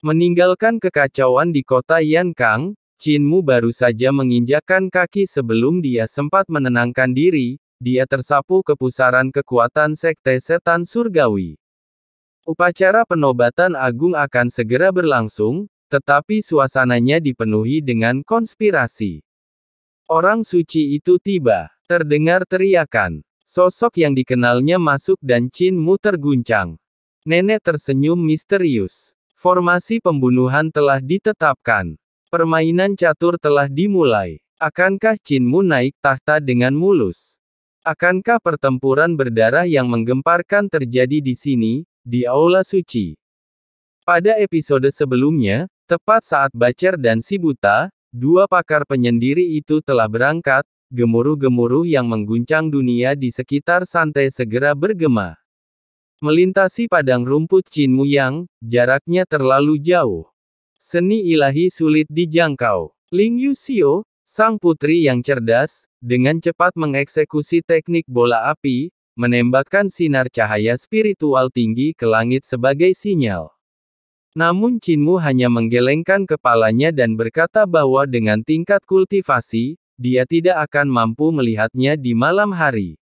Meninggalkan kekacauan di kota Yankang, Qin Mu baru saja menginjakkan kaki sebelum dia sempat menenangkan diri, dia tersapu ke pusaran kekuatan Sekte Setan Surgawi. Upacara penobatan agung akan segera berlangsung, tetapi suasananya dipenuhi dengan konspirasi. Orang suci itu tiba. Terdengar teriakan. Sosok yang dikenalnya masuk dan Qin-Mu terguncang. Nenek tersenyum misterius. Formasi pembunuhan telah ditetapkan. Permainan catur telah dimulai. Akankah Qin-Mu naik tahta dengan mulus? Akankah pertempuran berdarah yang menggemparkan terjadi di sini, di Aula Suci? Pada episode sebelumnya, tepat saat Bacer dan si buta, dua pakar penyendiri itu telah berangkat, gemuruh-gemuruh yang mengguncang dunia di sekitar Santai segera bergema. Melintasi padang rumput Qin-Mu yang jaraknya terlalu jauh. Seni ilahi sulit dijangkau. Ling Yuxiao, sang putri yang cerdas, dengan cepat mengeksekusi teknik bola api, menembakkan sinar cahaya spiritual tinggi ke langit sebagai sinyal. Namun Qin-Mu hanya menggelengkan kepalanya dan berkata bahwa dengan tingkat kultivasi, dia tidak akan mampu melihatnya di malam hari.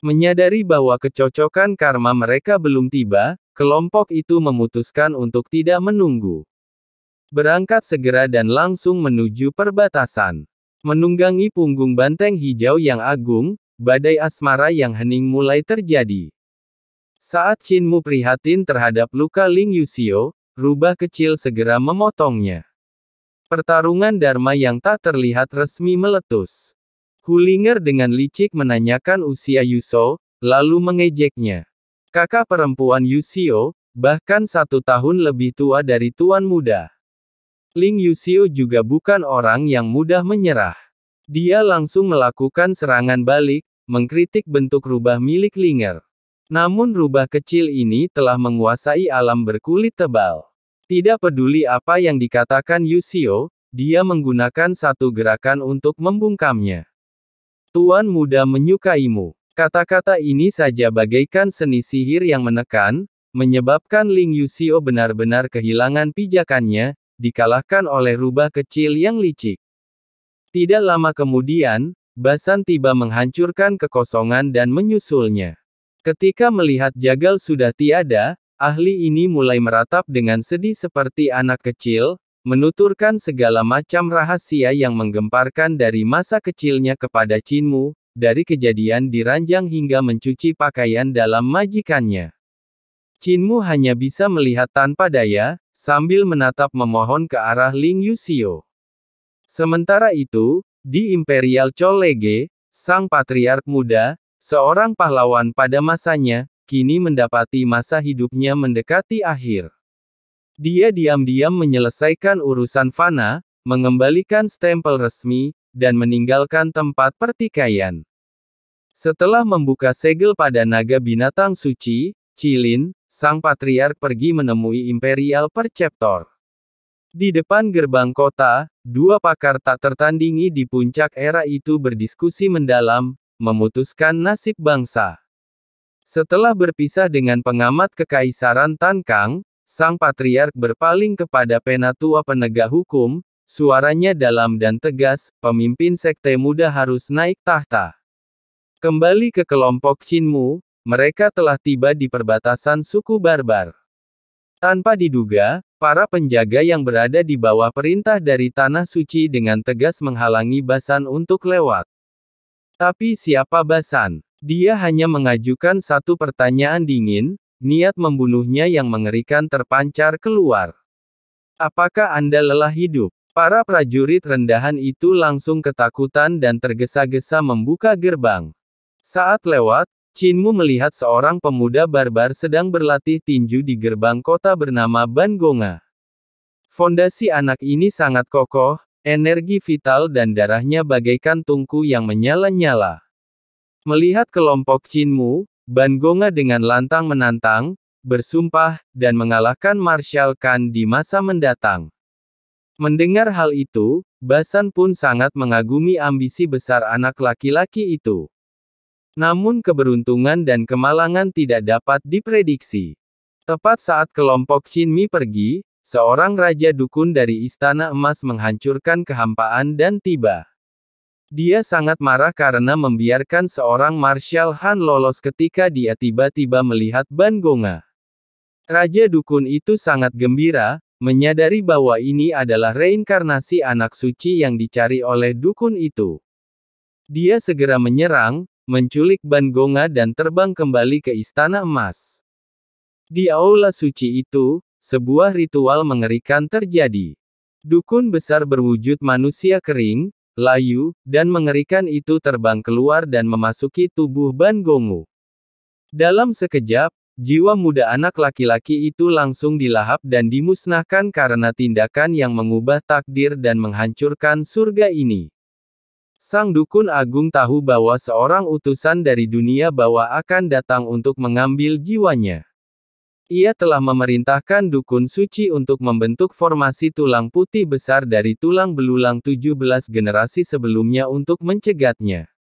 Menyadari bahwa kecocokan karma mereka belum tiba, kelompok itu memutuskan untuk tidak menunggu. Berangkat segera dan langsung menuju perbatasan. Menunggangi punggung banteng hijau yang agung, badai asmara yang hening mulai terjadi. Saat Qin-Mu prihatin terhadap luka Ling Yuxiao, rubah kecil segera memotongnya. Pertarungan Dharma yang tak terlihat resmi meletus. Hulinger dengan licik menanyakan usia Yuxiao, lalu mengejeknya. Kakak perempuan Yuxiao, bahkan 1 tahun lebih tua dari tuan muda. Ling Yuxiao juga bukan orang yang mudah menyerah. Dia langsung melakukan serangan balik, mengkritik bentuk rubah milik Linger. Namun rubah kecil ini telah menguasai alam berkulit tebal. Tidak peduli apa yang dikatakan Yuxiao, dia menggunakan satu gerakan untuk membungkamnya. Tuan muda menyukaimu. Kata-kata ini saja bagaikan seni sihir yang menekan, menyebabkan Ling Yuxiao benar-benar kehilangan pijakannya, dikalahkan oleh rubah kecil yang licik. Tidak lama kemudian, Basan tiba menghancurkan kekosongan dan menyusulnya. Ketika melihat jagal sudah tiada, ahli ini mulai meratap dengan sedih seperti anak kecil, menuturkan segala macam rahasia yang menggemparkan dari masa kecilnya kepada Qin-Mu, dari kejadian di ranjang hingga mencuci pakaian dalam majikannya. Qin-Mu hanya bisa melihat tanpa daya, sambil menatap memohon ke arah Ling Yuxiao. Sementara itu, di Imperial Chollege, sang patriark muda, seorang pahlawan pada masanya, kini mendapati masa hidupnya mendekati akhir. Dia diam-diam menyelesaikan urusan fana, mengembalikan stempel resmi, dan meninggalkan tempat pertikaian. Setelah membuka segel pada naga binatang suci, Qilin, sang patriark pergi menemui Imperial Perceptor. Di depan gerbang kota, dua pakar tak tertandingi di puncak era itu berdiskusi mendalam, memutuskan nasib bangsa. Setelah berpisah dengan pengamat kekaisaran Tan Kang, sang patriark berpaling kepada penatua penegak hukum, suaranya dalam dan tegas, pemimpin sekte muda harus naik tahta. Kembali ke kelompok Qin-Mu, mereka telah tiba di perbatasan suku barbar. Tanpa diduga, para penjaga yang berada di bawah perintah dari Tanah Suci dengan tegas menghalangi Basan untuk lewat. Tapi siapa Basan? Dia hanya mengajukan satu pertanyaan dingin, niat membunuhnya yang mengerikan terpancar keluar. Apakah Anda lelah hidup? Para prajurit rendahan itu langsung ketakutan dan tergesa-gesa membuka gerbang. Saat lewat, Qin-Mu melihat seorang pemuda barbar sedang berlatih tinju di gerbang kota bernama Ban Gonga. Fondasi anak ini sangat kokoh, energi vital dan darahnya bagaikan tungku yang menyala-nyala. Melihat kelompok Qin-Mu, Ban Gonga dengan lantang menantang, bersumpah, dan mengalahkan Marshal Khan di masa mendatang. Mendengar hal itu, Basan pun sangat mengagumi ambisi besar anak laki-laki itu. Namun keberuntungan dan kemalangan tidak dapat diprediksi. Tepat saat kelompok Qin-Mi pergi, seorang raja dukun dari Istana Emas menghancurkan kehampaan dan tiba. Dia sangat marah karena membiarkan seorang Marshal Han lolos ketika dia tiba-tiba melihat Ban Gonga. Raja dukun itu sangat gembira, menyadari bahwa ini adalah reinkarnasi anak suci yang dicari oleh dukun itu. Dia segera menyerang, menculik Ban Gonga dan terbang kembali ke Istana Emas. Di aula suci itu, sebuah ritual mengerikan terjadi. Dukun besar berwujud manusia kering, layu, dan mengerikan itu terbang keluar dan memasuki tubuh Ban Gongu. Dalam sekejap, jiwa muda anak laki-laki itu langsung dilahap dan dimusnahkan karena tindakan yang mengubah takdir dan menghancurkan surga ini. Sang dukun agung tahu bahwa seorang utusan dari dunia bawah akan datang untuk mengambil jiwanya. Ia telah memerintahkan dukun suci untuk membentuk formasi tulang putih besar dari tulang belulang 17 generasi sebelumnya untuk mencegatnya.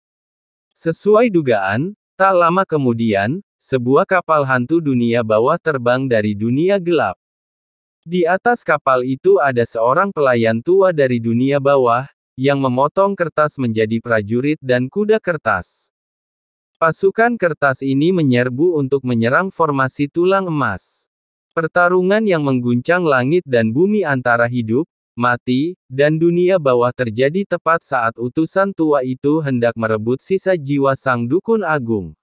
Sesuai dugaan, tak lama kemudian, sebuah kapal hantu dunia bawah terbang dari dunia gelap. Di atas kapal itu ada seorang pelayan tua dari dunia bawah, yang memotong kertas menjadi prajurit dan kuda kertas. Pasukan kertas ini menyerbu untuk menyerang formasi tulang emas. Pertarungan yang mengguncang langit dan bumi antara hidup, mati, dan dunia bawah terjadi tepat saat utusan tua itu hendak merebut sisa jiwa sang dukun agung.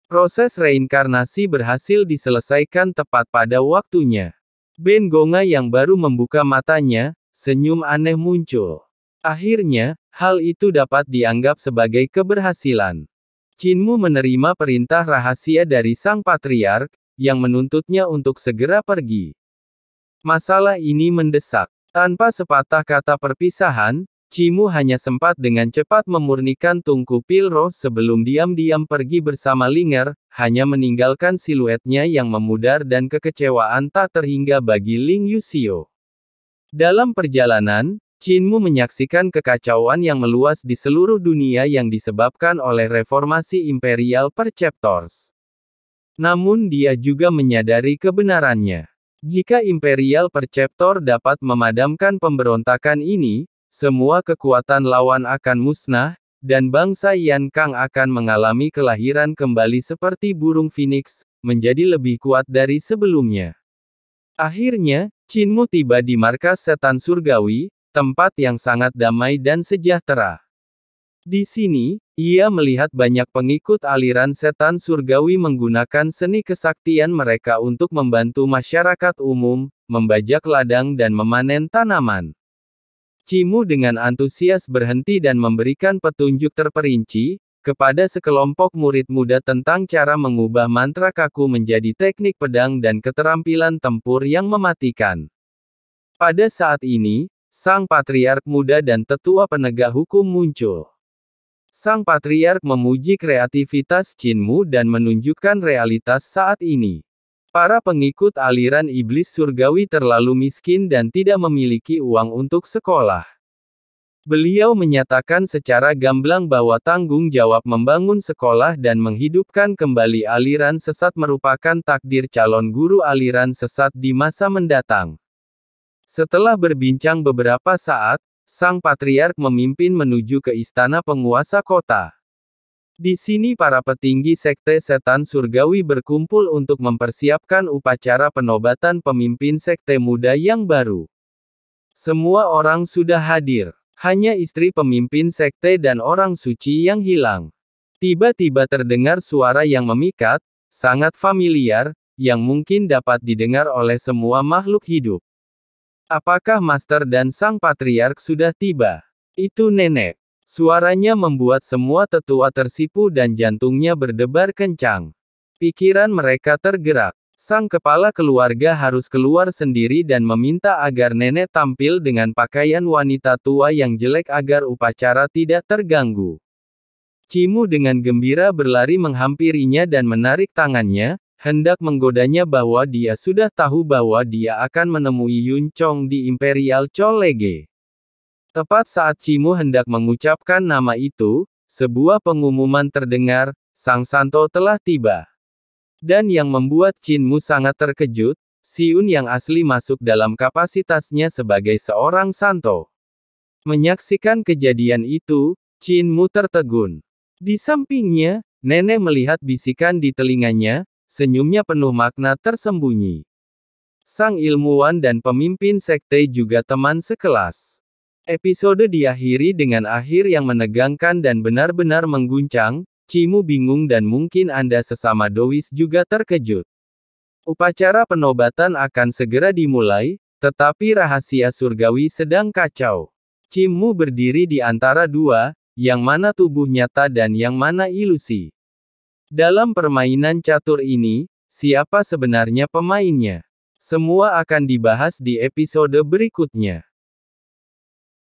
Proses reinkarnasi berhasil diselesaikan tepat pada waktunya. Ban Gonga yang baru membuka matanya, senyum aneh muncul. Akhirnya, hal itu dapat dianggap sebagai keberhasilan. Qinmu menerima perintah rahasia dari sang patriark, yang menuntutnya untuk segera pergi. Masalah ini mendesak. Tanpa sepatah kata perpisahan, Qinmu hanya sempat dengan cepat memurnikan tungku pil roh sebelum diam-diam pergi bersama Linger, hanya meninggalkan siluetnya yang memudar dan kekecewaan tak terhingga bagi Ling Yuxiu. Dalam perjalanan, Qinmu menyaksikan kekacauan yang meluas di seluruh dunia yang disebabkan oleh reformasi Imperial Perceptors. Namun dia juga menyadari kebenarannya. Jika Imperial Perceptor dapat memadamkan pemberontakan ini, semua kekuatan lawan akan musnah, dan bangsa Yan Kang akan mengalami kelahiran kembali seperti burung phoenix, menjadi lebih kuat dari sebelumnya. Akhirnya, Qinmu tiba di markas setan surgawi, tempat yang sangat damai dan sejahtera. Di sini, ia melihat banyak pengikut aliran setan surgawi menggunakan seni kesaktian mereka untuk membantu masyarakat umum, membajak ladang dan memanen tanaman. Qinmu dengan antusias berhenti dan memberikan petunjuk terperinci, kepada sekelompok murid muda tentang cara mengubah mantra kaku menjadi teknik pedang dan keterampilan tempur yang mematikan. Pada saat ini, sang patriark muda dan tetua penegak hukum muncul. Sang patriark memuji kreativitas Qinmu dan menunjukkan realitas saat ini. Para pengikut aliran iblis surgawi terlalu miskin dan tidak memiliki uang untuk sekolah. Beliau menyatakan secara gamblang bahwa tanggung jawab membangun sekolah dan menghidupkan kembali aliran sesat merupakan takdir calon guru aliran sesat di masa mendatang. Setelah berbincang beberapa saat, sang patriark memimpin menuju ke istana penguasa kota. Di sini para petinggi sekte setan surgawi berkumpul untuk mempersiapkan upacara penobatan pemimpin sekte muda yang baru. Semua orang sudah hadir. Hanya istri pemimpin sekte dan orang suci yang hilang. Tiba-tiba terdengar suara yang memikat, sangat familiar, yang mungkin dapat didengar oleh semua makhluk hidup. Apakah Master dan sang patriark sudah tiba? Itu nenek. Suaranya membuat semua tetua tersipu dan jantungnya berdebar kencang. Pikiran mereka tergerak. Sang kepala keluarga harus keluar sendiri dan meminta agar nenek tampil dengan pakaian wanita tua yang jelek agar upacara tidak terganggu. Qinmu dengan gembira berlari menghampirinya dan menarik tangannya, hendak menggodanya bahwa dia sudah tahu bahwa dia akan menemui Yun Chong di Imperial College. Tepat saat Qinmu hendak mengucapkan nama itu, sebuah pengumuman terdengar, Sang Santo telah tiba. Dan yang membuat Qinmu sangat terkejut, Siun yang asli masuk dalam kapasitasnya sebagai seorang santo. Menyaksikan kejadian itu, Qin Mu tertegun. Di sampingnya, nenek melihat bisikan di telinganya, senyumnya penuh makna tersembunyi. Sang ilmuwan dan pemimpin sekte juga teman sekelas. Episode diakhiri dengan akhir yang menegangkan dan benar-benar mengguncang. Cimu bingung dan mungkin Anda sesama Dois juga terkejut. Upacara penobatan akan segera dimulai, tetapi rahasia surgawi sedang kacau. Cimu berdiri di antara dua, yang mana tubuh nyata dan yang mana ilusi. Dalam permainan catur ini, siapa sebenarnya pemainnya? Semua akan dibahas di episode berikutnya.